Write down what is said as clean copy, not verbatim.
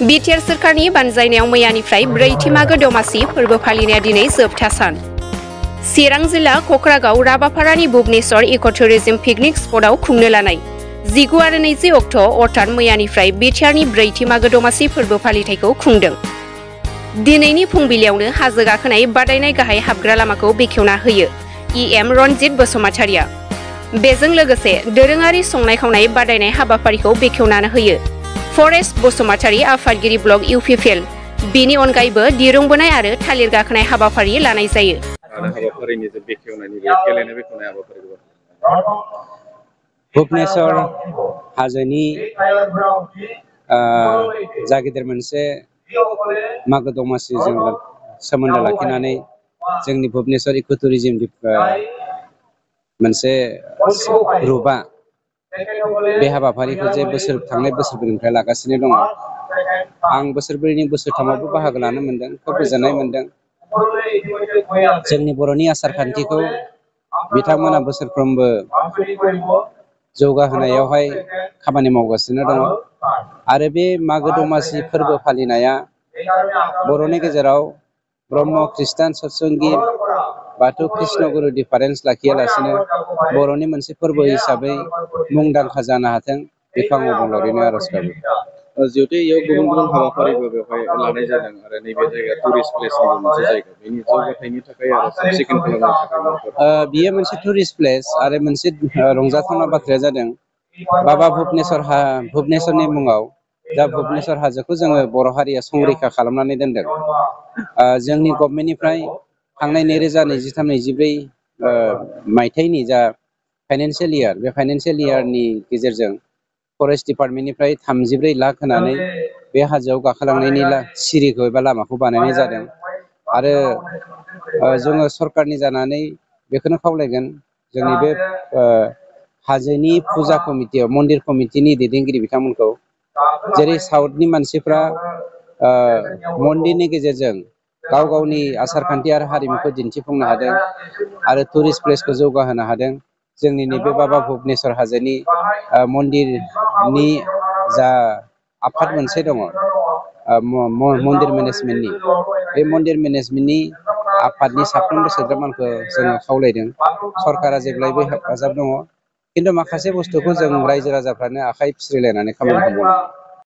BTR सोरखारनि बानजायनायाव मैयानिफ्राय ब्रैथि मागो दमासि फोरबो फालिनाया दिनै जोबथा सान। चिरां जिल्ला कक्रागाव राबापारानि भुबनेश्वर इक'टुरिज्म पिकनिक स्पटआव खुंनो लानाय 19 आरो 20 अक्ट' अर्थात मैयानिफ्राय बिटिआरनि ब्रैथि मागो दमासि फोरबो फालिथायखौ खुंदों। दिनैनि फुंबिलियावनो हाजो गाखोनाय बादायनाय गाहाय हाबग्रा लामाखौ बेखेवना होयो इएम रनजित बसुमतारिया। बेजों लोगोसे दोरोङारि संनाय खावनाय बादायनाय हाबाफारिखौ बेखेवना होयो फरेस्ट बसुमतारि आफादगिरि ब्लक इउपिपिएल। बेनि अनगायैबो दिरुं बोनाय आरो थालिर गाखोनाय हाबाफारि लानाय जायो। भुबनेश्वर हाजोनि जा गिदिर मोनसे मागो दमासिजों सोमोन्दो लाखिनानै जोंनि भुबनेश्वर इक'टुरिज्म मोनसे ग्रुपआ बे हाबाफारिखौ जे थांनाय बोसोरफोरनिफ्राय लागासिनो दङ। आं बोसोरब्रैनि बोसोरथामावबो बाहागो लानो मोनदों, खोब गोजोननाय मोनदों। जोंनि बर'नि आसार खान्थिखौ बिथांमोना बोसोरफ्रोमबो जौगाहोनायावहाय खामानि मावगासिनो दङ आरो बे मागो दमासि फोरबो फालिनाया बर'नि गेजेराव ब्रह्म ख्रिस्टान सतसंगि बाथौ कृष्णगुरु डिफारेन्स लाखियालासिनो बर'नि मोनसे फोरबो हिसाबै मुंदांखा जानो हाथों, बेखौ आं अबंलावरिनो आर'ज गाबो। जिहेतु इयाव गुबुन गुबुन हाबाफारिबो बेवहाय लानाय जादों आरो नैबे जायगा टुरिस्ट प्लेसनिबो मोनसे जायगा, बेनि जौगाथायनि थाखाय आरो साब सिखोन खालामनो थाखाय बियो मोनसे टुरिस्ट प्लेस आरो मोनसे रंजाथावना बाथ्राया जादों बाबा भुबनेश्वरनि मुङाव दा भुबनेश्वर हाजोखौ जोङो बर' हारिया संरैखा खालामनानै दोनदों। जोंनि गभर्नमेन्टनिफ्राय थांनाय 2023-24 मायथाइनि जा फाइनान्सियेल इयार, बे फाइनान्सियेल इयारनि गेजेरजों फरेस्ट डिपार्टमेन्टनिफ्राय 34 लाख होनानै बे हाजोआव गाखोलांनायनि सिरिखौ एबा लामाखौ बानायनाय जादों आरो जोङो सरकारनि जानानै बेखौनो खावलायगोन जोंनि बे हाजोनि फुजा कमिटियाव मन्दिर कमिटिनि दैदेनगिरि बिथांमोनखौ, जेरै साउथनि मानसिफ्रा मन्दिरनि गेजेरजों गाव गावनि आसार खान्थि आरो हारिमुखौ दिन्थिफुंनो हादों आरो टुरिस्ट प्लेसखौ जौगाहोनो हादों। जोंनि नैबे बाबा भुबनेश्वर हाजोनि मन्दिरनि जा आफाद मोनसे दङ, मन्दिर मेनेजमेन्टनि, बे मन्दिर मेनेजमेन्टनि आफादनि साफ्रोमबो सोद्रोमानखौ जोङो खावलायदों। सरकारा जेब्लायबो हेफाजाब दङ, खिन्थु माखासे बुस्थुखौ जों रायजो राजाफ्रानो आखाइ फिस्रिलायनानै खामानिखौ मावनांगौ।